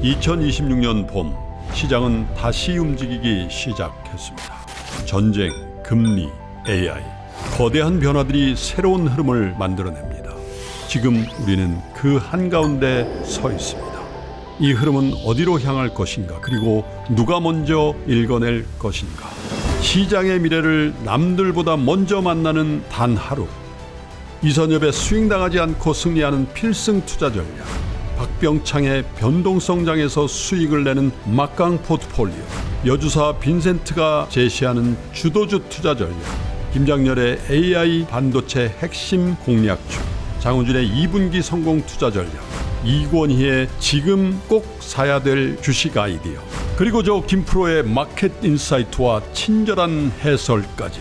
2026년 봄 시장은 다시 움직이기 시작했습니다. 전쟁, 금리, AI, 거대한 변화들이 새로운 흐름을 만들어냅니다. 지금 우리는 그 한가운데 서 있습니다. 이 흐름은 어디로 향할 것인가, 그리고 누가 먼저 읽어낼 것인가. 시장의 미래를 남들보다 먼저 만나는 단 하루. 이선엽의 스윙당하지 않고 승리하는 필승 투자 전략, 박병창의 변동성장에서 수익을 내는 막강 포트폴리오, 여주사 빈센트가 제시하는 주도주 투자 전략, 김장렬의 AI 반도체 핵심 공략주, 장훈준의 2분기 성공 투자 전략, 이권희의 지금 꼭 사야 될 주식 아이디어, 그리고 저 김프로의 마켓 인사이트와 친절한 해설까지.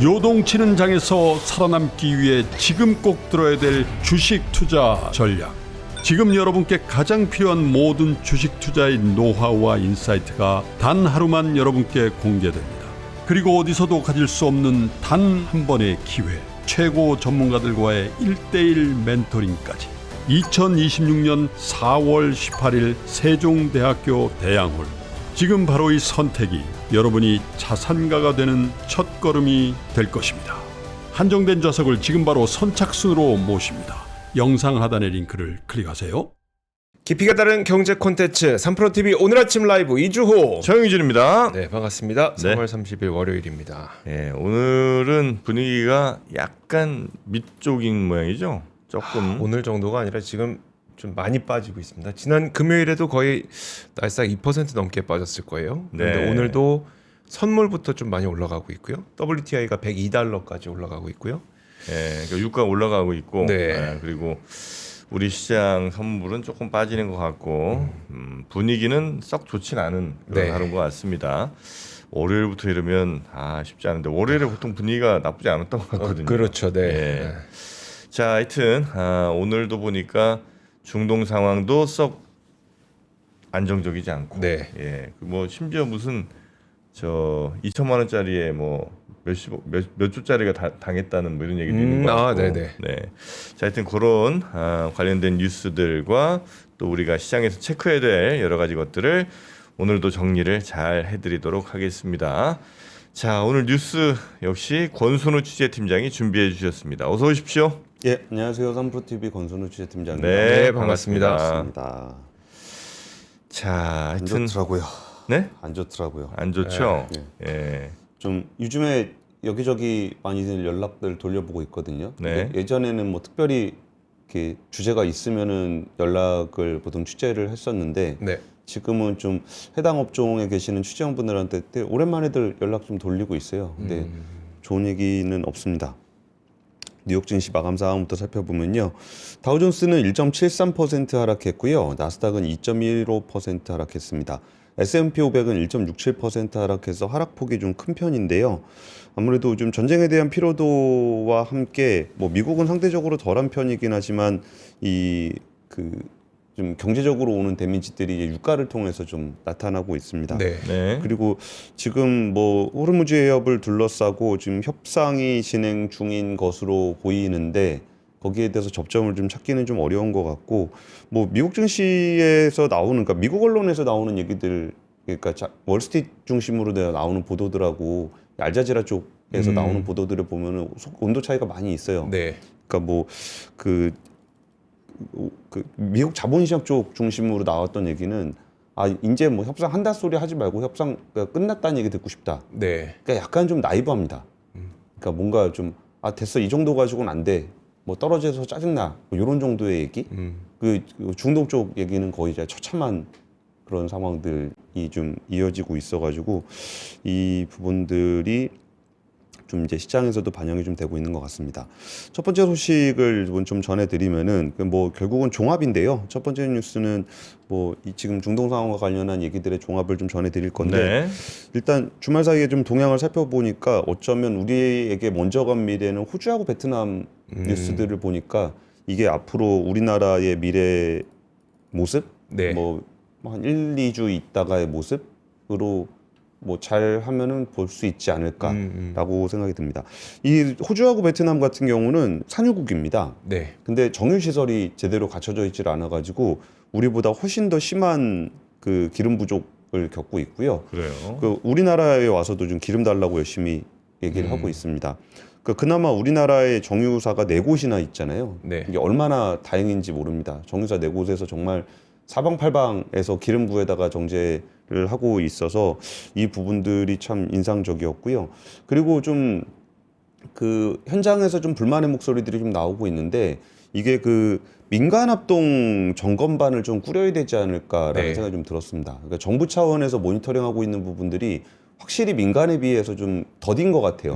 요동치는 장에서 살아남기 위해 지금 꼭 들어야 될 주식 투자 전략. 지금 여러분께 가장 필요한 모든 주식 투자의 노하우와 인사이트가 단 하루만 여러분께 공개됩니다. 그리고 어디서도 가질 수 없는 단 한 번의 기회, 최고 전문가들과의 1:1 멘토링까지. 2026년 4월 18일 세종대학교 대양홀. 지금 바로 이 선택이 여러분이 자산가가 되는 첫걸음이 될 것입니다. 한정된 좌석을 지금 바로 선착순으로 모십니다. 영상 하단의 링크를 클릭하세요. 깊이가 다른 경제 콘텐츠 3프로TV 오늘 아침 라이브 이주호 정영준입니다. 네, 반갑습니다. 네. 3월 30일 월요일입니다. 네, 오늘은 분위기가 약간 밑쪽인 모양이죠. 조금 오늘 정도가 아니라 지금 좀 많이 빠지고 있습니다. 지난 금요일에도 거의 날싹 2% 넘게 빠졌을 거예요. 그런데 네. 오늘도 선물부터 좀 많이 올라가고 있고요. WTI가 102달러까지 올라가고 있고요. 네, 그러니까 유가 올라가고 있고, 네. 그리고 우리 시장 선물은 조금 빠지는 것 같고, 분위기는 썩 좋진 않은 그런 네. 하루인 것 같습니다. 월요일부터 이러면 쉽지 않은데 월요일에 보통 분위기가 나쁘지 않았던 것 같거든요. 그렇죠. 네. 네. 자, 하여튼 오늘도 보니까 중동 상황도 썩 안정적이지 않고, 네. 예, 뭐 심지어 무슨 저 2천만 원짜리에 뭐 몇 조짜리가 당했다는 뭐 이런 얘기도 있는 것 같고, 네네. 네. 자, 하여튼 그런 관련된 뉴스들과 또 우리가 시장에서 체크해야 될 여러 가지 것들을 오늘도 정리를 잘 해드리도록 하겠습니다. 자, 오늘 뉴스 역시 권순우 취재팀장이 준비해 주셨습니다. 어서 오십시오. 예, 안녕하세요. 3프로TV 권순우 취재팀장입니다. 네, 반갑습니다. 반갑습니다. 자, 안 하여튼 좋더라고요. 네? 안 좋더라고요. 안 좋죠. 네. 예. 좀 요즘에 여기저기 많이들 연락들 돌려보고 있거든요. 네. 근데 예전에는 뭐 특별히 이렇게 주제가 있으면은 연락을 보통 취재를 했었는데 네. 지금은 좀 해당 업종에 계시는 취재원분들한테 오랜만에들 연락 좀 돌리고 있어요. 근데 좋은 얘기는 없습니다. 뉴욕 증시 마감 상황부터 살펴보면요. 다우존스는 1.73% 하락했고요. 나스닥은 2.15% 하락했습니다. S&P 500은 1.67% 하락해서 하락폭이 좀 큰 편인데요. 아무래도 좀 전쟁에 대한 피로도와 함께 뭐 미국은 상대적으로 덜한 편이긴 하지만 좀 경제적으로 오는 데미지들이 이제 유가를 통해서 좀 나타나고 있습니다. 네. 네. 그리고 지금 뭐 호르무즈 해협을 둘러싸고 지금 협상이 진행 중인 것으로 보이는데 거기에 대해서 접점을 좀 찾기는 좀 어려운 것 같고, 뭐 미국 증시에서 나오는, 그러니까 미국 언론에서 나오는 얘기들, 그러니까 월스트리트 중심으로 나오는 보도들하고 알자지라 쪽에서 나오는 보도들을 보면은 온도 차이가 많이 있어요. 네. 그러니까 뭐 미국 자본시장 쪽 중심으로 나왔던 얘기는 이제 뭐 협상 한다 소리 하지 말고 협상 끝났다는 얘기 듣고 싶다. 네. 그러니까 약간 좀 나이브합니다. 그러니까 뭔가 좀 됐어, 이 정도 가지고는 안 돼. 뭐 떨어져서 짜증나. 뭐 이런 정도의 얘기. 그 중동 쪽 얘기는 거의 이제 처참한 그런 상황들이 좀 이어지고 있어가지고 이 부분들이 좀 이제 시장에서도 반영이 좀 되고 있는 것 같습니다. 첫 번째 소식을 좀 전해드리면은 뭐 결국은 종합인데요. 첫 번째 뉴스는 뭐 지금 중동 상황과 관련한 얘기들의 종합을 좀 전해드릴 건데, 네. 일단 주말 사이에 좀 동향을 살펴보니까 어쩌면 우리에게 먼저 간 미래는 호주하고 베트남 뉴스들을 보니까 이게 앞으로 우리나라의 미래 모습, 네. 뭐 한 1, 2주 있다가의 모습으로 뭐 잘 하면은 볼 수 있지 않을까라고 생각이 듭니다. 이 호주하고 베트남 같은 경우는 산유국입니다. 네. 근데 정유 시설이 제대로 갖춰져 있질 않아 가지고 우리보다 훨씬 더 심한 그 기름 부족을 겪고 있고요. 그래요. 그 우리나라에 와서도 좀 기름 달라고 열심히 얘기를 하고 있습니다. 그나마 우리나라에 정유사가 4곳이나 있잖아요. 네. 이게 얼마나 다행인지 모릅니다. 정유사 4곳에서 정말 사방팔방에서 기름 구에다가 정제를 하고 있어서 이 부분들이 참 인상적이었고요. 그리고 좀 그 현장에서 좀 불만의 목소리들이 좀 나오고 있는데 이게 그 민간 합동 점검반을 좀 꾸려야 되지 않을까라는 네. 생각이 좀 들었습니다. 그러니까 정부 차원에서 모니터링하고 있는 부분들이 확실히 민간에 비해서 좀 더딘 것 같아요.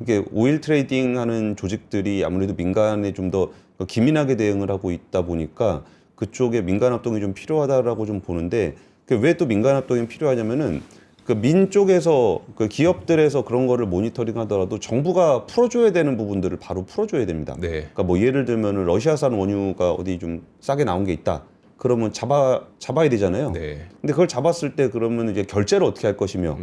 이게 오일 트레이딩 하는 조직들이 아무래도 민간에 좀 더 기민하게 대응을 하고 있다 보니까 그쪽에 민간 합동이 좀 필요하다라고 좀 보는데 왜 또 민간 합동이 필요하냐면은 그 민 쪽에서 그 기업들에서 그런 거를 모니터링 하더라도 정부가 풀어줘야 되는 부분들을 바로 풀어줘야 됩니다. 네. 그러니까 뭐 예를 들면은 러시아산 원유가 어디 좀 싸게 나온 게 있다. 그러면 잡아야 되잖아요. 네. 근데 그걸 잡았을 때 그러면 이제 결제를 어떻게 할 것이며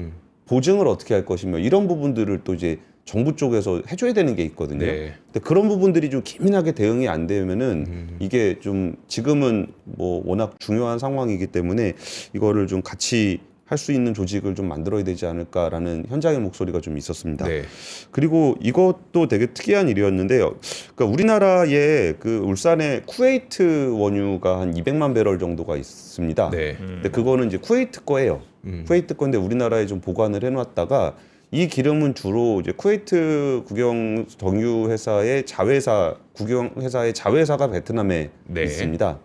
보증을 어떻게 할 것이며 이런 부분들을 또 이제 정부 쪽에서 해줘야 되는 게 있거든요. 네. 근데 그런 부분들이 좀 기민하게 대응이 안 되면은 이게 좀 지금은 뭐 워낙 중요한 상황이기 때문에 이거를 좀 같이 할 수 있는 조직을 좀 만들어야 되지 않을까라는 현장의 목소리가 좀 있었습니다. 네. 그리고 이것도 되게 특이한 일이었는데요. 그러니까 우리나라에 그 울산에 쿠웨이트 원유가 한 200만 배럴 정도가 있습니다. 네. 근데 그거는 이제 쿠웨이트 거예요. 쿠웨이트 건데 우리나라에 좀 보관을 해놨다가 이 기름은 주로 이제 쿠웨이트 국영 정유 회사의 자회사 국영 회사의 자회사가 베트남에 네. 있습니다.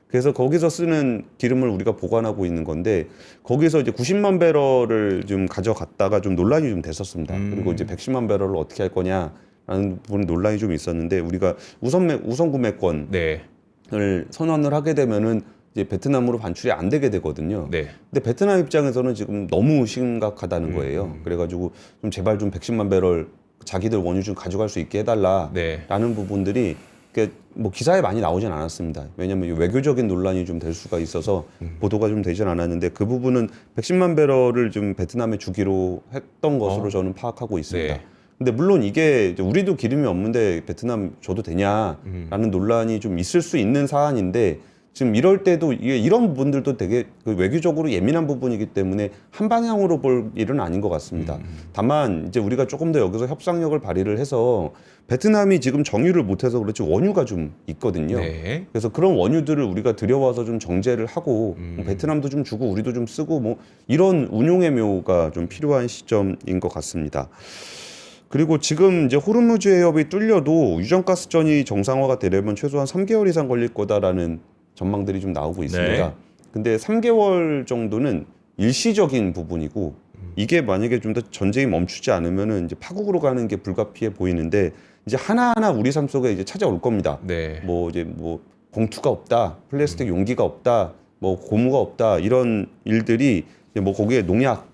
그래서 거기서 쓰는 기름을 우리가 보관하고 있는 건데 거기서 이제 90만 배럴을 좀 가져갔다가 좀 논란이 좀 됐었습니다. 그리고 이제 110만 배럴을 어떻게 할 거냐라는 부분 논란이 좀 있었는데 우리가 우선 구매권을 네. 선언을 하게 되면은 이제 베트남으로 반출이 안 되게 되거든요. 네. 근데 베트남 입장에서는 지금 너무 심각하다는 거예요. 그래가지고 좀 제발 좀 110만 배럴 자기들 원유 좀 가져갈 수 있게 해달라라는 네. 부분들이 뭐 기사에 많이 나오진 않았습니다. 왜냐하면 외교적인 논란이 좀 될 수가 있어서 보도가 좀 되진 않았는데 그 부분은 110만 배럴을 좀 베트남에 주기로 했던 것으로 저는 파악하고 있습니다. 네. 근데 물론 이게 이제 우리도 기름이 없는데 베트남 줘도 되냐라는 논란이 좀 있을 수 있는 사안인데 지금 이럴 때도 이런 부분들도 되게 그 외교적으로 예민한 부분이기 때문에 한 방향으로 볼 일은 아닌 것 같습니다. 다만 이제 우리가 조금 더 여기서 협상력을 발휘를 해서 베트남이 지금 정유를 못해서 그렇지 원유가 좀 있거든요. 네. 그래서 그런 원유들을 우리가 들여와서 좀 정제를 하고 뭐 베트남도 좀 주고 우리도 좀 쓰고 뭐 이런 운용의 묘가 좀 필요한 시점인 것 같습니다. 그리고 지금 이제 호르무즈 해협이 뚫려도 유전가스전이 정상화가 되려면 최소한 3개월 이상 걸릴 거다라는 전망들이 좀 나오고 있습니다. 네. 근데 3개월 정도는 일시적인 부분이고 이게 만약에 좀 더 전쟁이 멈추지 않으면은 이제 파국으로 가는 게 불가피해 보이는데 이제 하나하나 우리 삶 속에 이제 찾아올 겁니다. 네. 뭐 이제 뭐 봉투가 없다, 플라스틱 용기가 없다, 뭐 고무가 없다 이런 일들이 이제 뭐 거기에 농약,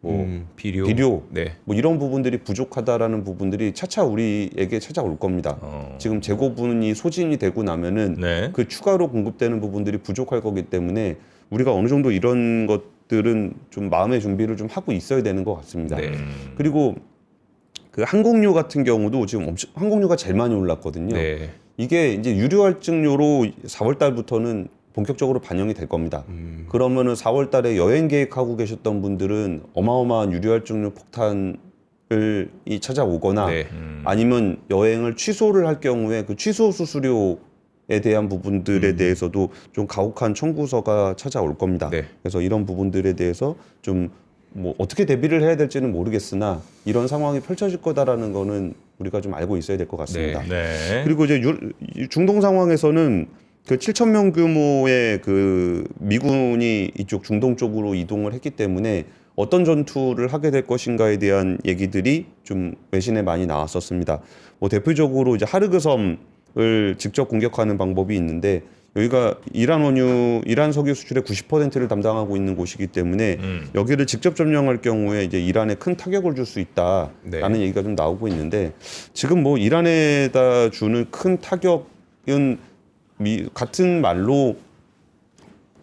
뭐 비료, 네. 뭐 이런 부분들이 부족하다라는 부분들이 차차 우리에게 찾아올 겁니다. 지금 재고분이 소진이 되고 나면은 네. 그 추가로 공급되는 부분들이 부족할 거기 때문에 우리가 어느 정도 이런 것들은 좀 마음의 준비를 좀 하고 있어야 되는 것 같습니다. 네. 그리고 그 항공유 같은 경우도 지금 항공유가 제일 많이 올랐거든요. 네. 이게 이제 유류할증료로 4월 달부터는 본격적으로 반영이 될 겁니다. 그러면은 4월 달에 여행 계획하고 계셨던 분들은 어마어마한 유류할증료 폭탄을 찾아오거나 네. 아니면 여행을 취소를 할 경우에 그 취소 수수료에 대한 부분들에 대해서도 좀 가혹한 청구서가 찾아올 겁니다. 네. 그래서 이런 부분들에 대해서 좀 뭐 어떻게 대비를 해야 될지는 모르겠으나 이런 상황이 펼쳐질 거다라는 거는 우리가 좀 알고 있어야 될 것 같습니다. 네. 그리고 이제 중동 상황에서는 그 7,000명 규모의 그 미군이 이쪽 중동 쪽으로 이동을 했기 때문에 어떤 전투를 하게 될 것인가에 대한 얘기들이 좀 외신에 많이 나왔었습니다. 뭐 대표적으로 이제 하르그 섬을 직접 공격하는 방법이 있는데 여기가 이란 석유 수출의 90%를 담당하고 있는 곳이기 때문에 여기를 직접 점령할 경우에 이제 이란에 큰 타격을 줄 수 있다라는 네. 얘기가 좀 나오고 있는데 지금 뭐 이란에다 주는 큰 타격은 같은 말로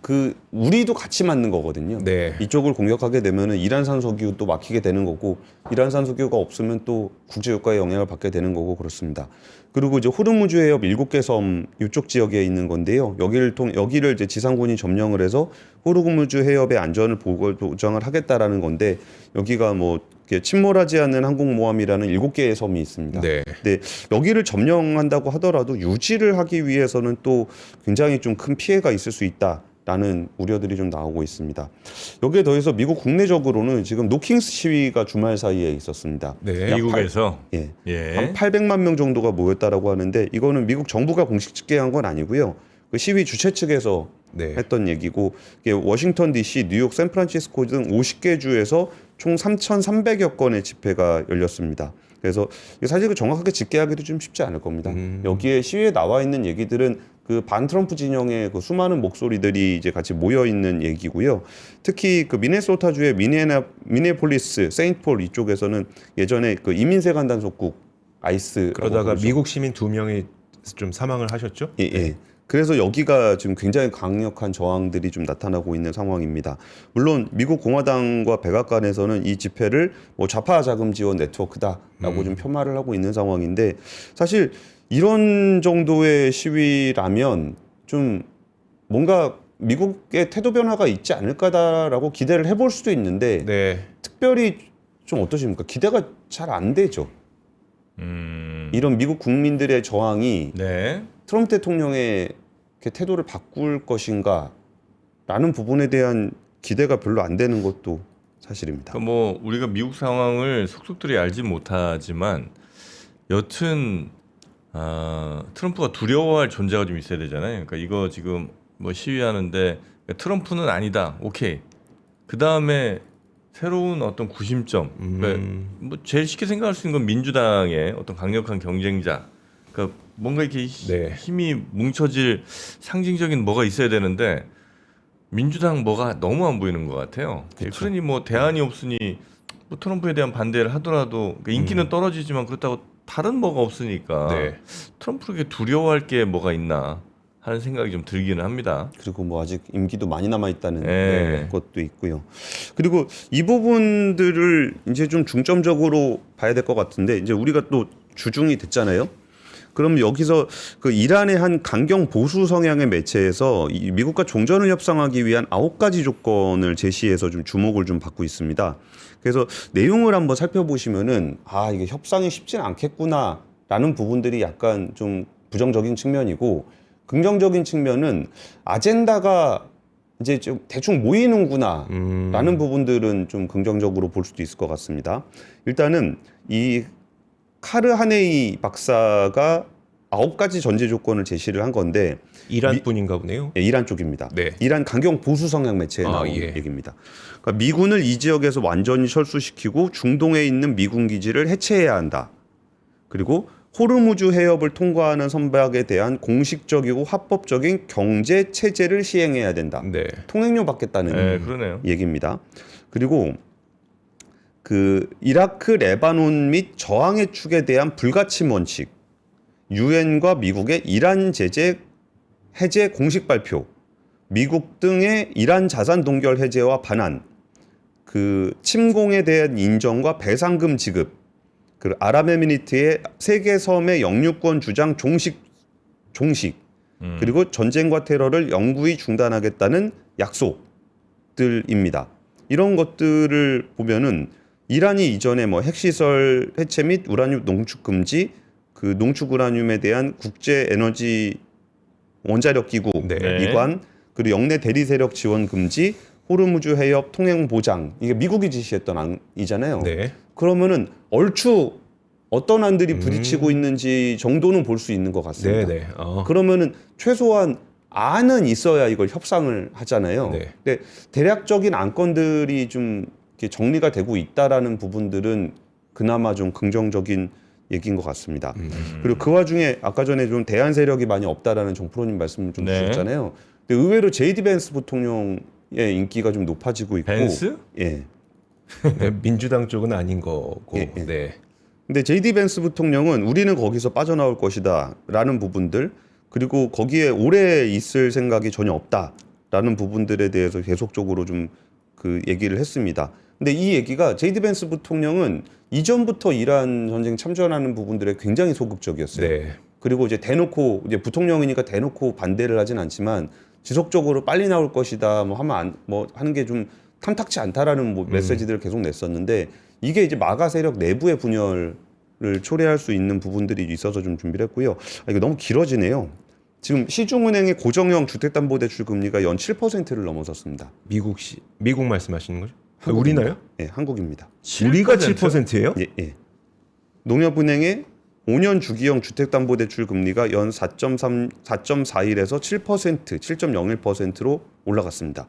그 우리도 같이 맞는 거거든요. 네. 이쪽을 공격하게 되면은 이란산 석유 또 막히게 되는 거고 이란산 석유가 없으면 또 국제 유가에 영향을 받게 되는 거고 그렇습니다. 그리고 이제 호르무즈 해협 7개 섬 이쪽 지역에 있는 건데요. 여기를 이제 지상군이 점령을 해서 호르무즈 해협의 안전을 보장을 하겠다라는 건데 여기가 뭐 이렇게 침몰하지 않는 항공모함이라는 7개의 섬이 있습니다. 네. 근데 여기를 점령한다고 하더라도 유지를 하기 위해서는 또 굉장히 좀 큰 피해가 있을 수 있다라는 우려들이 좀 나오고 있습니다. 여기에 더해서 미국 국내적으로는 지금 노킹스 시위가 주말 사이에 있었습니다. 네. 약 미국에서 예. 예. 한 800만 명 정도가 모였다라고 하는데 이거는 미국 정부가 공식 집계한 건 아니고요. 그 시위 주최 측에서 네. 했던 얘기고 이게 워싱턴 DC, 뉴욕, 샌프란시스코 등 50개 주에서 총 3,300여 건의 집회가 열렸습니다. 그래서 이게 사실 정확하게 집계하기도 좀 쉽지 않을 겁니다. 여기에 시위에 나와 있는 얘기들은 그 반 트럼프 진영의 그 수많은 목소리들이 이제 같이 모여 있는 얘기고요. 특히 그 미네소타주의 미네폴리스, 세인트폴 이쪽에서는 예전에 그 이민세관 단속국 아이스 그러다가 미국 시민 2명이 좀 사망을 하셨죠? 예, 예. 그래서 여기가 지금 굉장히 강력한 저항들이 좀 나타나고 있는 상황입니다. 물론 미국 공화당과 백악관에서는 이 집회를 뭐 좌파 자금 지원 네트워크다라고 좀 폄하를 하고 있는 상황인데 사실 이런 정도의 시위라면 좀 뭔가 미국의 태도 변화가 있지 않을까라고 기대를 해볼 수도 있는데 네. 특별히 좀 어떠십니까? 기대가 잘 안 되죠. 이런 미국 국민들의 저항이 네. 트럼프 대통령의 이렇게 태도를 바꿀 것인가 라는 부분에 대한 기대가 별로 안 되는 것도 사실입니다. 그러니까 뭐 우리가 미국 상황을 속속들이 알지 못하지만 여튼 트럼프가 두려워할 존재가 좀 있어야 되잖아요. 그러니까 이거 지금 뭐 시위하는데 트럼프는 아니다. 오케이. 그 다음에 새로운 어떤 구심점. 그러니까 뭐 제일 쉽게 생각할 수 있는 건 민주당의 어떤 강력한 경쟁자. 그러니까 뭔가 이렇게 네. 힘이 뭉쳐질 상징적인 뭐가 있어야 되는데 민주당 뭐가 너무 안 보이는 것 같아요. 그러니 뭐 대안이 없으니 뭐 트럼프에 대한 반대를 하더라도 그러니까 인기는 떨어지지만 그렇다고 다른 뭐가 없으니까 네. 트럼프에게 두려워할 게 뭐가 있나 하는 생각이 좀 들기는 합니다. 그리고 뭐 아직 임기도 많이 남아 있다는 네. 것도 있고요. 그리고 이 부분들을 이제 좀 중점적으로 봐야 될 것 같은데 이제 우리가 또 주중이 됐잖아요. 그럼 여기서 그 이란의 한 강경 보수 성향의 매체에서 이 미국과 종전을 협상하기 위한 9가지 조건을 제시해서 좀 주목을 좀 받고 있습니다. 그래서 내용을 한번 살펴보시면은 이게 협상이 쉽진 않겠구나라는 부분들이 약간 좀 부정적인 측면이고 긍정적인 측면은 아젠다가 이제 좀 대충 모이는구나라는 부분들은 좀 긍정적으로 볼 수도 있을 것 같습니다. 일단은 이 카르 하네이 박사가 9가지 전제 조건을 제시를 한 건데 이란 분인가 보네요. 예, 이란 쪽입니다. 네. 이란 강경 보수 성향 매체에 나온 예. 얘기입니다. 그러니까 미군을 이 지역에서 완전히 철수시키고 중동에 있는 미군 기지를 해체해야 한다. 그리고 호르무즈 해협을 통과하는 선박에 대한 공식적이고 합법적인 경제 체제를 시행해야 된다. 네. 통행료 받겠다는 네, 그러네요. 얘기입니다. 그리고 그 이라크, 레바논 및 저항의 축에 대한 불가침 원칙, 유엔과 미국의 이란 제재 해제 공식 발표, 미국 등의 이란 자산 동결 해제와 반환, 그 침공에 대한 인정과 배상금 지급, 그 아랍에미리트의 세계 섬의 영유권 주장 종식, 그리고 전쟁과 테러를 영구히 중단하겠다는 약속들입니다. 이런 것들을 보면은 이란이 이전에 뭐 핵시설 해체 및 우라늄 농축 금지, 그 농축 우라늄에 대한 국제 에너지 원자력 기구 네. 이관, 그리고 영내 대리 세력 지원 금지, 호르무즈 해협 통행 보장, 이게 미국이 지시했던 안이잖아요. 네. 그러면은 얼추 어떤 안들이 부딪히고 있는지 정도는 볼 수 있는 것 같습니다. 네. 그러면은 최소한 안은 있어야 이걸 협상을 하잖아요. 네. 근데 대략적인 안건들이 좀 이렇게 정리가 되고 있다라는 부분들은 그나마 좀 긍정적인 얘기인 것 같습니다. 그리고 그 와중에 아까 전에 좀 대안 세력이 많이 없다라는 정프로님 말씀을 좀 네. 주셨잖아요. 근데 의외로 제이디 벤스 부통령의 인기가 좀 높아지고 있고, 벤스? 예. 네, 민주당 쪽은 아닌 거고. 예, 예. 네. 근데 제이디 벤스 부통령은 우리는 거기서 빠져나올 것이다라는 부분들, 그리고 거기에 오래 있을 생각이 전혀 없다. 라는 부분들에 대해서 계속적으로 좀 그 얘기를 했습니다. 근데 이 얘기가 제이디 벤스 부통령은 이전부터 이란 전쟁 참전하는 부분들에 굉장히 소극적이었어요. 네. 그리고 이제 대놓고 이제 부통령이니까 대놓고 반대를 하진 않지만 지속적으로 빨리 나올 것이다 뭐 하는 게 좀 탐탁치 않다라는 뭐 메시지들을 계속 냈었는데 이게 이제 마가 세력 내부의 분열을 초래할 수 있는 부분들이 있어서 좀 준비를 했고요. 이거 너무 길어지네요. 지금 시중은행의 고정형 주택담보대출 금리가 연 7%를 넘어섰습니다. 미국 말씀하시는 거죠? 한국입니다. 우리나요? 네, 한국입니다. 우리가 7%예요? 예, 예. 농협은행의 5년 주기형 주택담보대출 금리가 연 4.41에서 7%, 7.01%로 올라갔습니다.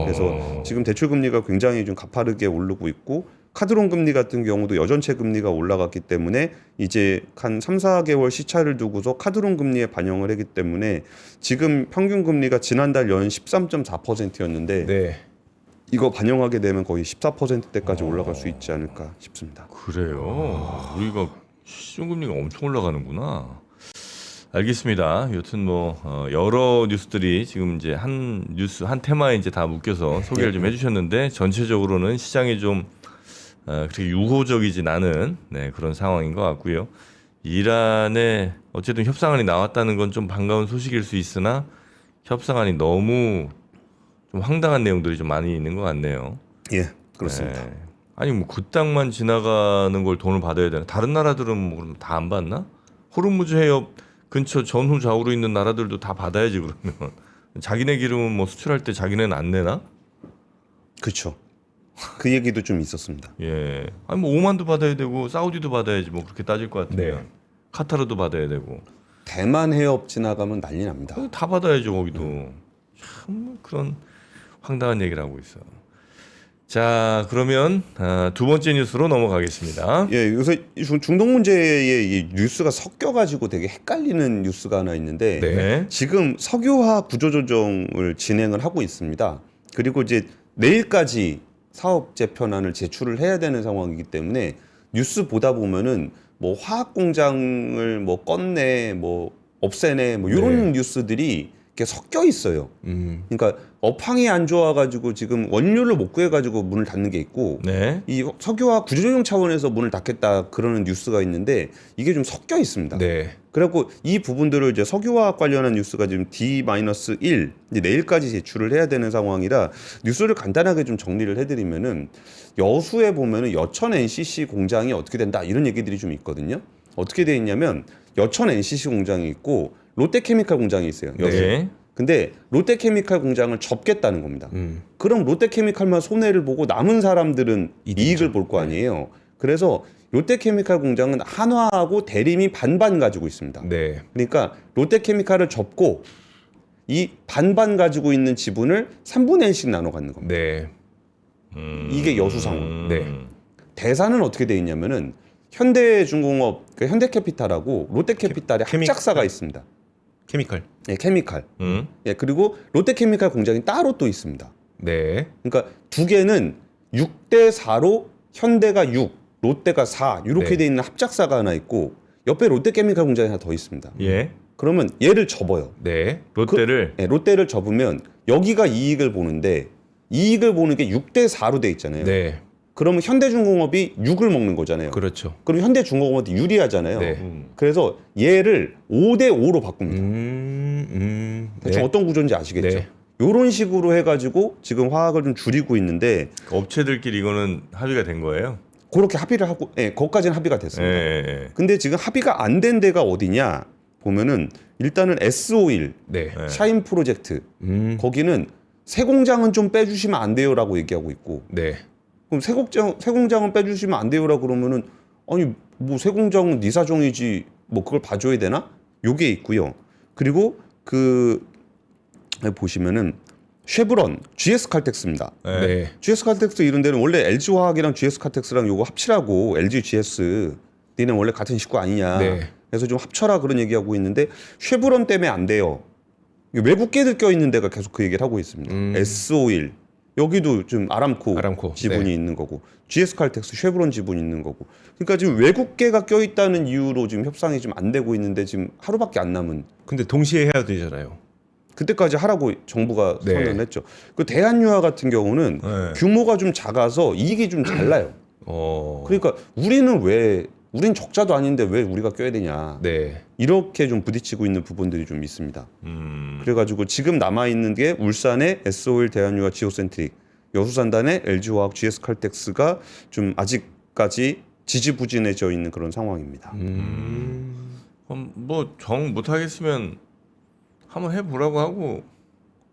그래서 지금 대출 금리가 굉장히 좀 가파르게 오르고 있고 카드론 금리 같은 경우도 여전체 금리가 올라갔기 때문에 이제 한 3, 4개월 시차를 두고서 카드론 금리에 반영을 하기 때문에 지금 평균 금리가 지난달 연 13.4%였는데 네. 이거 반영하게 되면 거의 14%대까지 올라갈 수 있지 않을까 싶습니다. 그래요. 우리가 시중금리가 엄청 올라가는구나. 알겠습니다. 여튼 뭐 여러 뉴스들이 지금 이제 한 테마에 이제 다 묶여서 소개를 좀 해주셨는데 전체적으로는 시장이 좀 그렇게 유호적이진 않은 그런 상황인 것 같고요. 이란에 어쨌든 협상안이 나왔다는 건 좀 반가운 소식일 수 있으나 협상안이 너무 좀 황당한 내용들이 좀 많이 있는 것 같네요. 예, 그렇습니다. 네. 아니 뭐 그 땅만 지나가는 걸 돈을 받아야 되나? 다른 나라들은 뭐 그럼 다 안 받나? 호르무즈 해협 근처 전후 좌우로 있는 나라들도 다 받아야지 그러면. 자기네 기름은 뭐 수출할 때 자기네는 안 내나? 그렇죠. 그 얘기도 좀 있었습니다. 예. 아니 뭐 오만도 받아야 되고 사우디도 받아야지 뭐 그렇게 따질 것 같으면 네. 카타르도 받아야 되고 대만 해협 지나가면 난리 납니다. 다 받아야죠 거기도. 참 그런 황당한 얘기를 하고 있어. 자 그러면 두 번째 뉴스로 넘어가겠습니다. 예, 요새 중동 문제에 이 뉴스가 섞여가지고 되게 헷갈리는 뉴스가 하나 있는데 네. 지금 석유화 구조조정을 진행을 하고 있습니다. 그리고 이제 내일까지 사업 재편안을 제출을 해야 되는 상황이기 때문에 뉴스 보다 보면은 뭐 화학 공장을 뭐 껐네, 뭐 없애네, 뭐 이런 뉴스들이 이렇게 섞여 있어요. 그러니까 업황이 안 좋아가지고 지금 원료를 못 구해가지고 문을 닫는 게 있고 네. 이 석유화 구조조정 차원에서 문을 닫겠다 그러는 뉴스가 있는데 이게 좀 섞여 있습니다. 네. 그래갖고 이 부분들을 이제 석유화학 관련한 뉴스가 지금 D-1 이제 내일까지 제출을 해야 되는 상황이라 뉴스를 간단하게 좀 정리를 해드리면은 여수에 보면은 여천 NCC 공장이 어떻게 된다 이런 얘기들이 좀 있거든요. 어떻게 돼 있냐면 여천 NCC 공장이 있고 롯데케미칼 공장이 있어요. 여수. 네. 근데 롯데케미칼 공장을 접겠다는 겁니다. 그럼 롯데케미칼만 손해를 보고 남은 사람들은 이익을 볼 거 아니에요. 그래서 롯데케미칼 공장은 한화하고 대림이 반반 가지고 있습니다. 네. 그러니까 롯데케미칼을 접고 이 반반 가지고 있는 지분을 3분의 1씩 나눠 갖는 겁니다. 네. 이게 여수 상황. 네. 대사는 어떻게 돼 있냐면은 현대중공업, 그러니까 현대캐피탈하고 롯데캐피탈의 합작사가 있습니다. 케미칼. 네, 케미칼. 예, 그리고 롯데케미칼 공장이 따로 또 있습니다. 네. 그러니까 두 개는 6대 4로 현대가 6, 롯데가 4 이렇게 네. 돼 있는 합작사가 하나 있고 옆에 롯데케미칼 공장이 하나 더 있습니다. 예. 그러면 얘를 접어요. 네. 롯데를 네, 롯데를 접으면 여기가 이익을 보는데 이익을 보는 게 6대 4로 돼 있잖아요. 네. 그러면 현대중공업이 6을 먹는 거잖아요. 그렇죠. 그럼 현대중공업이 유리하잖아요. 네. 그래서 얘를 5대 5로 바꿉니다. 대충 네. 어떤 구조인지 아시겠죠? 네. 이런 식으로 해가지고 지금 화학을 좀 줄이고 있는데 업체들끼리 이거는 합의가 된 거예요. 그렇게 합의를 하고, 예, 거기까지는 합의가 됐습니다. 예. 근데 지금 합의가 안 된 데가 어디냐 보면은 일단은 S-오일, 네. 샤인 프로젝트 거기는 새 공장은 좀 빼주시면 안 돼요라고 얘기하고 있고 네. 그럼 새 공장은 빼주시면 안 돼요라 그러면은 아니 뭐 새 공장은 네 사정이지 뭐 그걸 봐줘야 되나? 요게 있고요. 그리고 그 보시면은 쉐브론, GS 칼텍스입니다. 네. GS 칼텍스 이런 데는 원래 LG 화학이랑 GS 칼텍스랑 요거 합치라고 LG GS 니네 원래 같은 식구 아니냐. 네. 그래서 좀 합쳐라 그런 얘기하고 있는데 쉐브론 때문에 안 돼요. 외국계들 껴 있는 데가 계속 그 얘기를 하고 있습니다. S-오일 여기도 좀 아람코 지분이 네. 있는 거고 GS 칼텍스, 쉐브론 지분이 있는 거고. 그러니까 지금 외국계가 껴 있다는 이유로 지금 협상이 좀 안 되고 있는데 지금 하루밖에 안 남은. 근데 동시에 해야 되잖아요. 그때까지 하라고 정부가 네. 선언했죠. 그 대한유화 같은 경우는 네. 규모가 좀 작아서 이익이 좀 잘 나요. 그러니까 우린 적자도 아닌데 왜 우리가 껴야 되냐. 네. 이렇게 좀 부딪히고 있는 부분들이 좀 있습니다. 그래가지고 지금 남아 있는 게 울산의 SO일 대한유화 지오센트릭, 여수산단의 LG화학 GS칼텍스가 좀 아직까지 지지부진해져 있는 그런 상황입니다. 그럼 뭐 정 못하겠으면 한번 해보라고 하고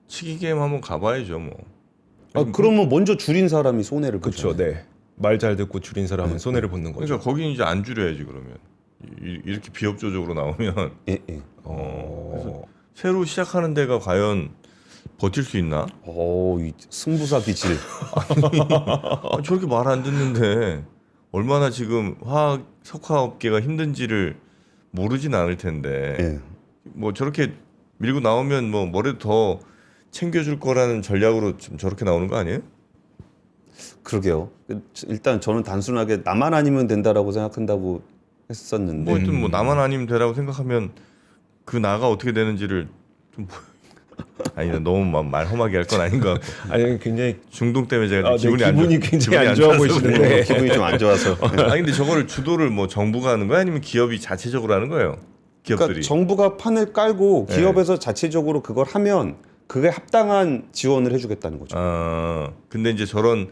치기 게임 한번 가봐야죠 뭐. 그러면 먼저 줄인 사람이 손해를 보죠. 그렇죠. 네. 말 잘 듣고 줄인 사람은 손해를 보는 거죠. 그러니까 거기는 이제 안 줄여야지 그러면. 이렇게 비협조적으로 나오면 예, 예. 새로 시작하는 데가 과연 버틸 수 있나? 이 승부사 기질. 저렇게 말 안 듣는데 얼마나 지금 화학 석화업계가 힘든지를 모르진 않을 텐데 예. 뭐 저렇게 밀고 나오면 뭐 뭐라도 더 챙겨줄 거라는 전략으로 좀 저렇게 나오는 거 아니에요? 그러게요. 일단 저는 단순하게 나만 아니면 된다라고 생각한다고 했었는데. 뭐 하여튼 뭐 나만 아니면 되라고 생각하면 그 나가 어떻게 되는지를 좀 아니 너무 말 험하게 할 건 아닌 것 같고 아니 굉장히 중동 때문에 제가 네, 기분이 굉장히 안 좋아서 좋아 보이시는데. 그래요. 기분이 좀 안 좋아서. 아니 근데 저거를 주도를 뭐 정부가 하는 거야 아니면 기업이 자체적으로 하는 거예요? 기업들이. 그러니까 정부가 판을 깔고 기업에서 자체적으로 그걸 하면 그게 합당한 지원을 해주겠다는 거죠. 근데 이제 저런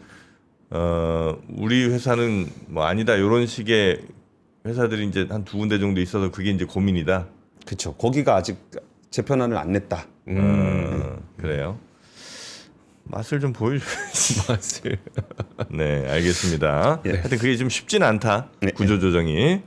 우리 회사는 뭐 아니다 이런 식의 회사들이 이제 한 두 군데 정도 있어서 그게 이제 고민이다. 그렇죠. 거기가 아직 재편안을 안 냈다. 그래요. 맛을 좀 보여줘야지. 맛을. 네, 알겠습니다. 예. 하여튼 그게 좀 쉽진 않다. 네. 구조조정이.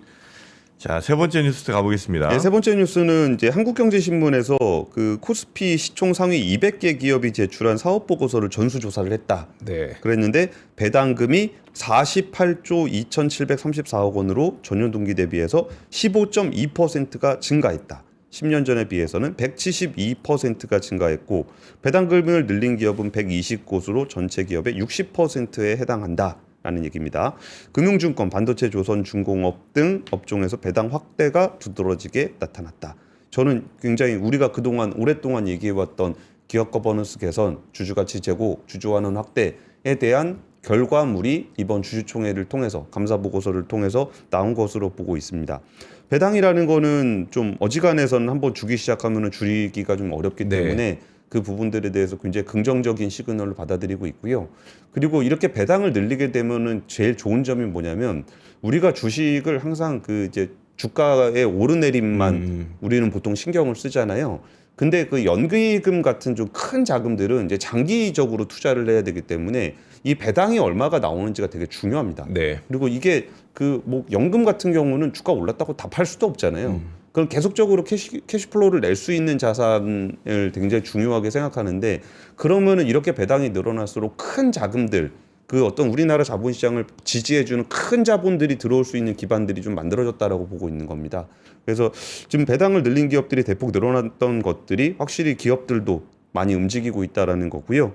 자, 세 번째 뉴스 가보겠습니다. 네, 세 번째 뉴스는 이제 한국경제신문에서 그 코스피 시총 상위 200개 기업이 제출한 사업 보고서를 전수 조사를 했다. 네. 그랬는데 배당금이 48조 2,734억 원으로 전년 동기 대비해서 15.2%가 증가했다. 10년 전에 비해서는 172%가 증가했고 배당금을 늘린 기업은 120곳으로 전체 기업의 60%에 해당한다라는 얘기입니다. 금융증권, 반도체, 조선중공업 등 업종에서 배당 확대가 두드러지게 나타났다. 저는 굉장히 우리가 그동안 오랫동안 얘기해왔던 기업 거버넌스 개선, 주주가치 제고, 주주환원 확대에 대한 결과물이 이번 주주총회를 통해서 감사보고서를 통해서 나온 것으로 보고 있습니다. 배당이라는 거는 좀 어지간해서는 한번 주기 시작하면 줄이기가 좀 어렵기 네. 때문에 그 부분들에 대해서 굉장히 긍정적인 시그널을 받아들이고 있고요. 그리고 이렇게 배당을 늘리게 되면은 제일 좋은 점이 뭐냐면 우리가 주식을 항상 그 이제 주가의 오르내림만 우리는 보통 신경을 쓰잖아요. 근데 그 연기금 같은 좀 큰 자금들은 이제 장기적으로 투자를 해야 되기 때문에 이 배당이 얼마가 나오는지가 되게 중요합니다. 네. 그리고 이게 그 뭐 연금 같은 경우는 주가 올랐다고 다 팔 수도 없잖아요. 그럼 계속적으로 캐시플로우를 낼 수 있는 자산을 굉장히 중요하게 생각하는데 그러면은 이렇게 배당이 늘어날수록 큰 자금들 그 어떤 우리나라 자본시장을 지지해주는 큰 자본들이 들어올 수 있는 기반들이 좀 만들어졌다라고 보고 있는 겁니다. 그래서 지금 배당을 늘린 기업들이 대폭 늘어났던 것들이 확실히 기업들도 많이 움직이고 있다라는 거고요.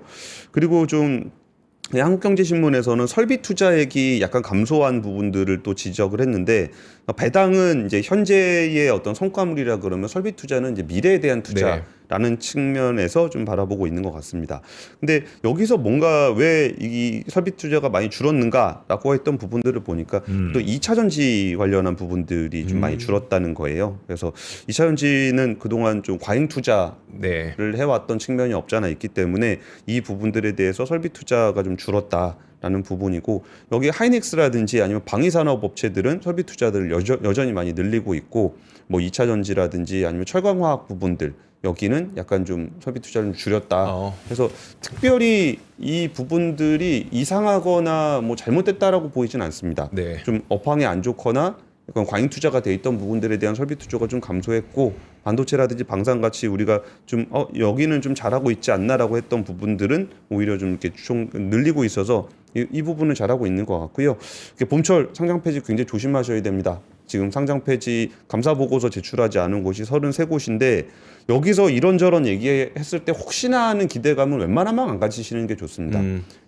그리고 좀 한국경제신문에서는 설비 투자액이 약간 감소한 부분들을 또 지적을 했는데 배당은 이제 현재의 어떤 성과물이라 그러면 설비 투자는 이제 미래에 대한 투자라는 측면에서 좀 바라보고 있는 것 같습니다. 근데 여기서 뭔가 왜 이 설비 투자가 많이 줄었는가라고 했던 부분들을 보니까 또 2차 전지 관련한 부분들이 좀 많이 줄었다는 거예요. 그래서 2차 전지는 그동안 좀 과잉 투자 네. 를 해왔던 측면이 없잖아 있기 때문에 이 부분들에 대해서 설비 투자가 좀 줄었다라는 부분이고 여기 하이닉스라든지 아니면 방위산업 업체들은 설비 투자들을 여전히 많이 늘리고 있고 뭐 2차 전지라든지 아니면 철강화학 부분들 여기는 약간 좀 설비 투자를 좀 줄였다. 그래서 특별히 이 부분들이 이상하거나 뭐 잘못됐다라고 보이진 않습니다. 네. 좀 업황이 안 좋거나 약간 과잉 투자가 돼 있던 부분들에 대한 설비 투자가 좀 감소했고 반도체라든지 방산 같이 우리가 좀 여기는 좀 잘하고 있지 않나라고 했던 부분들은 오히려 좀 이렇게 늘리고 있어서 이 부분은 잘하고 있는 것 같고요. 봄철 상장 폐지 굉장히 조심하셔야 됩니다. 지금 상장 폐지 감사 보고서 제출하지 않은 곳이 33곳인데 여기서 이런저런 얘기했을 때 혹시나 하는 기대감은 웬만하면 안 가지시는 게 좋습니다.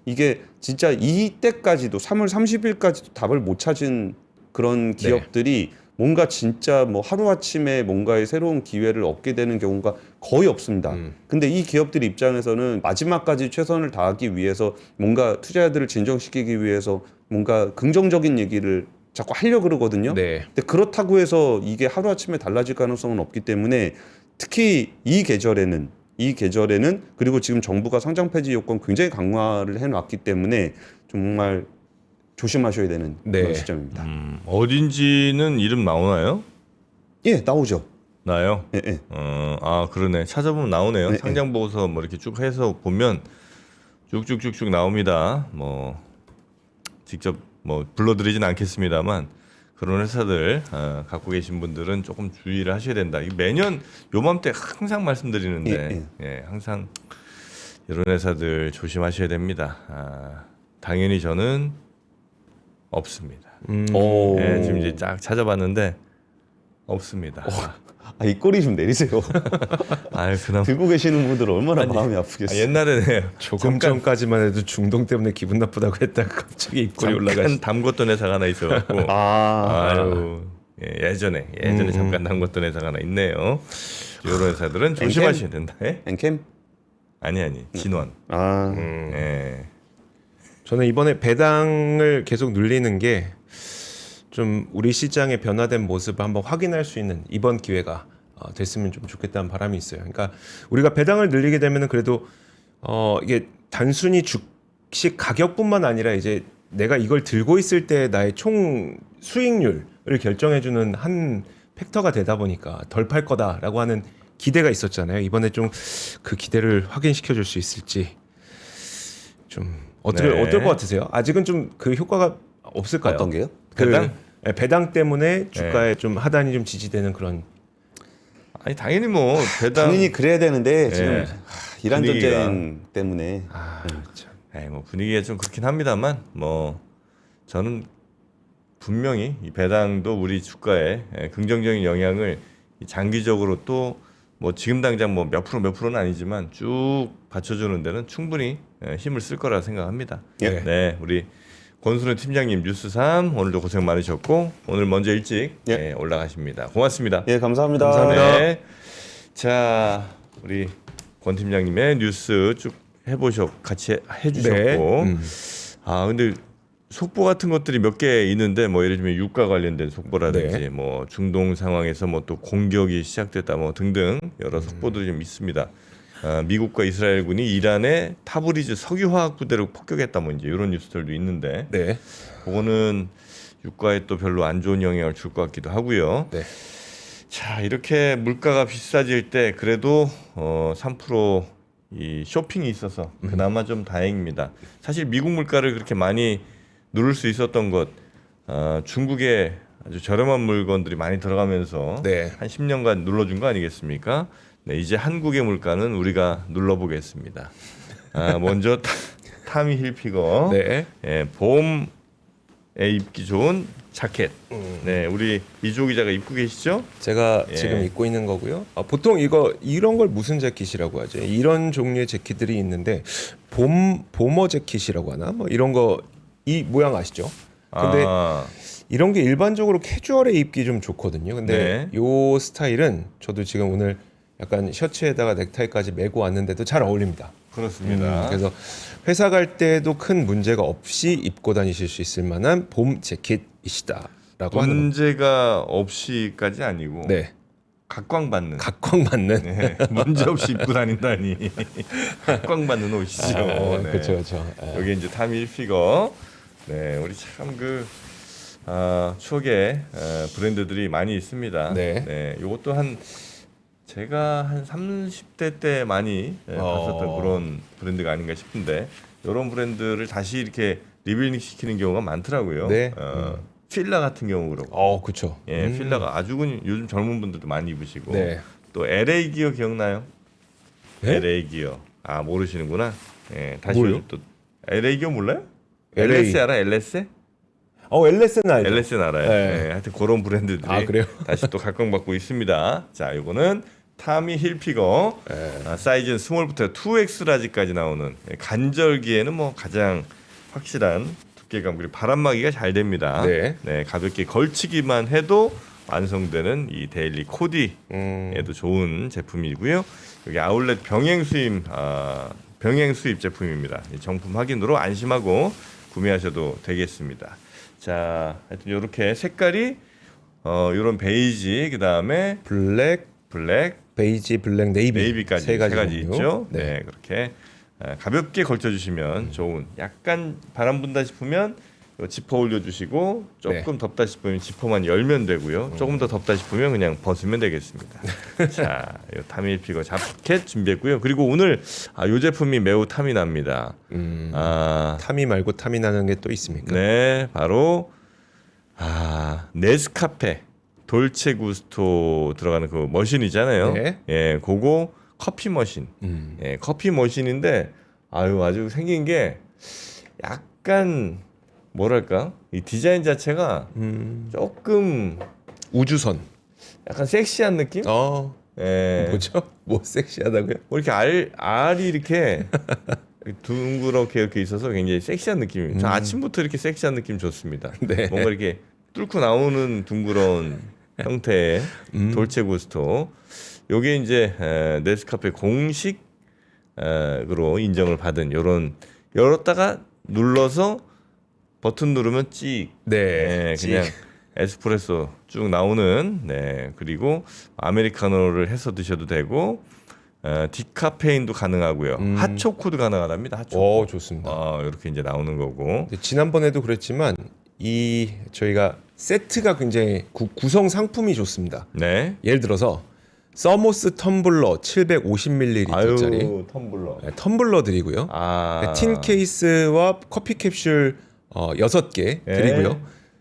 이게 진짜 이때까지도 3월 30일까지도 답을 못 찾은 그런 기업들이 뭔가 진짜 뭐 하루아침에 뭔가의 새로운 기회를 얻게 되는 경우가 거의 없습니다. 근데 이 기업들 입장에서는 마지막까지 최선을 다하기 위해서 뭔가 투자자들을 진정시키기 위해서 뭔가 긍정적인 얘기를 자꾸 하려고 그러거든요. 네. 근데 그렇다고 해서 이게 하루아침에 달라질 가능성은 없기 때문에 특히 이 계절에는 그리고 지금 정부가 상장 폐지 요건 굉장히 강화를 해놨기 때문에 정말 조심하셔야 되는 네. 그런 시점입니다. 어딘지는 이름 나오나요? 예, 나오죠. 나요? 예, 예. 아 그러네. 찾아보면 나오네요. 네, 상장 보고서 뭐 이렇게 쭉 해서 보면 쭉쭉쭉쭉 나옵니다. 뭐 직접 뭐 불러드리진 않겠습니다만 그런 회사들 갖고 계신 분들은 조금 주의를 하셔야 된다. 이거 매년 요맘때 항상 말씀드리는데 예, 항상 이런 회사들 조심하셔야 됩니다. 당연히 저는 없습니다. 오. 예, 지금 이제 쫙 찾아봤는데 없습니다. 아, 이 꼬리 좀 내리세요. 아유 그나마 들고 계시는 분들 얼마나 마음이 아프겠어요. 옛날에 조금 전까지만 해도 중동 때문에 기분 나쁘다고 했다가 갑자기 입꼬리 잠깐 올라가시. 담궜던 회사가 하나 있어갖고 아유 예전에 잠깐 담궜던 회사가 하나 있네요. 이런 회사들은 조심하셔야 된다. 예? 엔캠? 아니 진원. 아, 예. 저는 이번에 배당을 계속 눌리는 게 좀 우리 시장의 변화된 모습을 한번 확인할 수 있는 이번 기회가 됐으면 좀 좋겠다는 바람이 있어요. 그러니까 우리가 배당을 늘리게 되면은 그래도 이게 단순히 주식 가격뿐만 아니라 이제 내가 이걸 들고 있을 때 나의 총 수익률을 결정해주는 한 팩터가 되다 보니까 덜 팔 거다라고 하는 기대가 있었잖아요. 이번에 좀 그 기대를 확인시켜 줄 수 있을지 좀 네. 어떨 것 같으세요? 아직은 좀 그 효과가 없을까요? 어떤 게요? 배당? 배당 때문에 주가에 좀 하단이 좀 지지되는 그런. 아니 당연히 뭐 배당. 당연히 그래야 되는데 지금 예. 이란 분위기가. 전쟁 때문에 참. 뭐 분위기가 좀 그렇긴 합니다만 뭐 저는 분명히 이 배당도 우리 주가에 긍정적인 영향을 장기적으로 또 뭐 지금 당장 뭐 몇 프로는 아니지만 쭉 받쳐주는 데는 충분히 힘을 쓸 거라 생각합니다. 예. 네, 우리 권순우 팀장님 뉴스 3 오늘도 고생 많으셨고 오늘 먼저 일찍 예. 올라가십니다. 고맙습니다. 예, 감사합니다. 감사합니다. 네. 자, 우리 권 팀장님의 뉴스 쭉 같이 해주셨고, 네. 아 근데 속보 같은 것들이 몇 개 있는데 뭐 예를 들면 유가 관련된 속보라든지 네. 뭐 중동 상황에서 뭐 또 공격이 시작됐다 뭐 등등 여러 속보들이 좀 있습니다. 미국과 이스라엘군이 이란의 타브리즈 석유화학 부대를 폭격했다 뭐 이제 이런 뉴스들도 있는데 네. 그거는 유가에 또 별로 안 좋은 영향을 줄 것 같기도 하고요. 네. 자 이렇게 물가가 비싸질 때 그래도 3%이 쇼핑이 있어서 그나마 좀 다행입니다. 사실 미국 물가를 그렇게 많이 누를 수 있었던 것 중국에 아주 저렴한 물건들이 많이 들어가면서 네. 한 10년간 눌러준 거 아니겠습니까? 네, 이제 한국의 물가는 우리가 눌러보겠습니다. 먼저 타미 힐피거 네. 예, 봄에 입기 좋은 자켓. 네, 우리 이조 기자가 입고 계시죠? 제가 예. 지금 입고 있는 거고요. 보통 이런 걸 무슨 재킷이라고 하죠? 이런 종류의 재킷들이 있는데 봄머 재킷이라고 하나? 뭐 이런 거 이 모양 아시죠? 근데 이런 게 일반적으로 캐주얼에 입기 좀 좋거든요. 근데 네. 요 스타일은 저도 지금 오늘 약간 셔츠에다가 넥타이까지 메고 왔는데도 잘 어울립니다. 그렇습니다. 그래서 회사 갈 때도 큰 문제가 없이 입고 다니실 수 있을 만한 봄 재킷이시다라고 하는 문제가 없이까지 아니고 네. 각광받는 각광받는 네, 문제 없이 입고 다닌다니 각광받는 옷이죠. 네. 그렇죠, 그렇죠. 여기 이제 타미 힐피거. 네, 우리 참 추억의 브랜드들이 많이 있습니다. 네. 이것도 제가 한 30대 때 많이 봤었던 그런 브랜드가 아닌가 싶은데 이런 브랜드를 다시 이렇게 리빌링 시키는 경우가 많더라고요. 네. 필라 같은 경우 그렇고. 그렇죠. 예, 필라가 아주 요즘 젊은 분들도 많이 입으시고. 네. 또 LA 기어 기억나요? 네? LA 기어. 모르시는구나. 예, 다시 뭐요? 요즘 또 LA 기어 몰라요? LA. LS 알아? LS? LS는 알죠. LS는 알아요. 네. 예, 하여튼 그런 브랜드들이 그래요? 다시 또 각광받고 있습니다. 자, 이거는 타미 힐피거. 사이즈는 스몰부터 2X 라지까지 나오는 간절기에는 뭐 가장 확실한 두께감 그리고 바람막이가 잘 됩니다. 네. 가볍게 걸치기만 해도 완성되는 이 데일리 코디에도 좋은 제품이고요. 여기 아울렛 병행 수입 제품입니다. 이 정품 확인으로 안심하고 구매하셔도 되겠습니다. 자, 하여튼 이렇게 색깔이 이런 베이지, 그 다음에 블랙, 베이지, 블랙, 네이비까지 세 가지 종류. 있죠. 네, 그렇게 가볍게 걸쳐주시면 좋은. 약간 바람 분다 싶으면 지퍼 올려주시고 조금 덥다 싶으면 지퍼만 열면 되고요. 조금 더 덥다 싶으면 그냥 벗으면 되겠습니다. 자, 이 타미피거 자켓 준비했고요. 그리고 오늘 이 제품이 매우 탐이 납니다. 탐이 말고 탐이 나는 게 또 있습니까? 네, 바로 네스카페 돌체 구스토 들어가는 그 머신이잖아요. 네. 예, 그거 커피 머신. 예, 커피 머신인데 아주 생긴 게 약간 뭐랄까 이 디자인 자체가 조금 우주선. 약간 섹시한 느낌? 예. 뭐죠? 뭐 섹시하다고요? 뭐 이렇게 알이 이렇게 둥그렇게 이렇게 있어서 굉장히 섹시한 느낌입니다. 저 아침부터 이렇게 섹시한 느낌 좋습니다. 네. 뭔가 이렇게 뚫고 나오는 둥그런 형태의 돌체 구스토. 요게 이제 네스카페 공식으로 인정을 받은 요런 열었다가 눌러서 버튼 누르면 찍. 네. 그냥 에스프레소 쭉 나오는. 네. 그리고 아메리카노를 해서 드셔도 되고 디카페인도 가능하고요. 핫초코도 가능하답니다. 핫초코. 좋습니다. 이렇게 이제 나오는 거고. 지난번에도 그랬지만 저희가 세트가 굉장히 구성 상품이 좋습니다. 네. 예를 들어서 서모스 텀블러 750ml짜리 텀블러. 텀블러 드리고요. 틴 케이스와 커피 캡슐 6개 드리고요.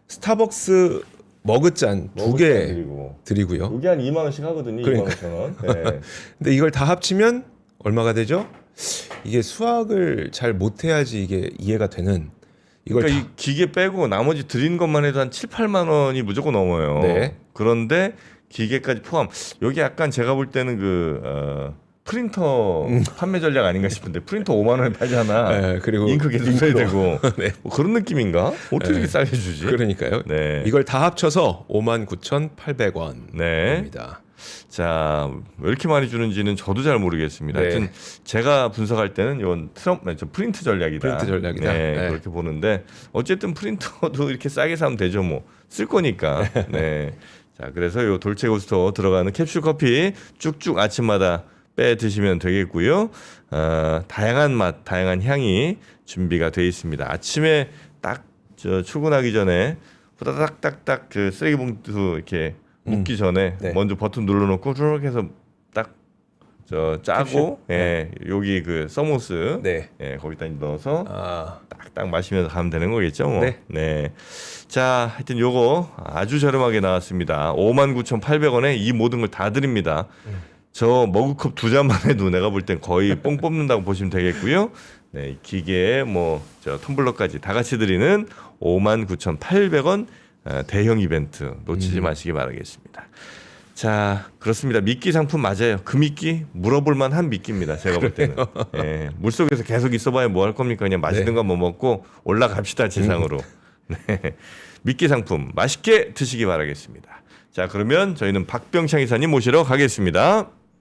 스타벅스 머그잔 2개 드리고요. 이게 한 2만 원씩 하거든요. 2만 5천 원. 네. 근데 이걸 다 합치면 얼마가 되죠? 이게 수학을 잘 못해야지 이게 이해가 되는. 이걸 그러니까 이 기계 빼고 나머지 드린 것만 해도 한 7, 8만 원이 무조건 넘어요. 네. 그런데 기계까지 포함. 여기 약간 제가 볼 때는 프린터 판매 전략 아닌가 싶은데 프린터 5만 원에 팔잖아. 네, 그리고 잉크 계속 써야 되고. 네. 뭐 그런 느낌인가? 어떻게 이렇게 싸게 주지? 그러니까요. 네. 이걸 다 합쳐서 59,800원입니다. 네. 자, 왜 이렇게 많이 주는지는 저도 잘 모르겠습니다. 네. 하여튼 제가 분석할 때는 이건 프린트 전략이다. 네, 그렇게 보는데 어쨌든 프린터도 이렇게 싸게 사면 되죠, 뭐. 쓸 거니까. 네. 자, 그래서 요 돌체 구스토 들어가는 캡슐 커피 쭉쭉 아침마다 빼 드시면 되겠고요. 다양한 맛, 다양한 향이 준비가 되어 있습니다. 아침에 딱 출근하기 전에 후다닥닥닥 그 쓰레기 봉투 이렇게 묻기 전에 네. 먼저 버튼 눌러놓고 쭉 해서 딱 짜고 여기 그 서모스 네. 거기다 넣어서 아, 딱딱 마시면서 가면 되는 거겠죠, 뭐. 네. 네. 자, 하여튼 요거 아주 저렴하게 나왔습니다. 59,800원에 이 모든 걸 다 드립니다. 저 머그컵 2잔만 해도 내가 볼 땐 거의 뽕 뽑는다고 보시면 되겠고요. 네, 기계에 저 텀블러까지 다 같이 드리는 59,800원 대형 이벤트 놓치지 마시기 바라겠습니다. 자, 그렇습니다. 미끼 상품 맞아요. 그 미끼 물어볼 만한 미끼입니다. 제가 볼 때는. 예, 물속에서 계속 있어봐야 뭐 할 겁니까? 그냥 맛있는 거 뭐 먹고 올라갑시다 지상으로. 네, 미끼 상품 맛있게 드시기 바라겠습니다. 자, 그러면 저희는 박병창 이사님 모시러 가겠습니다.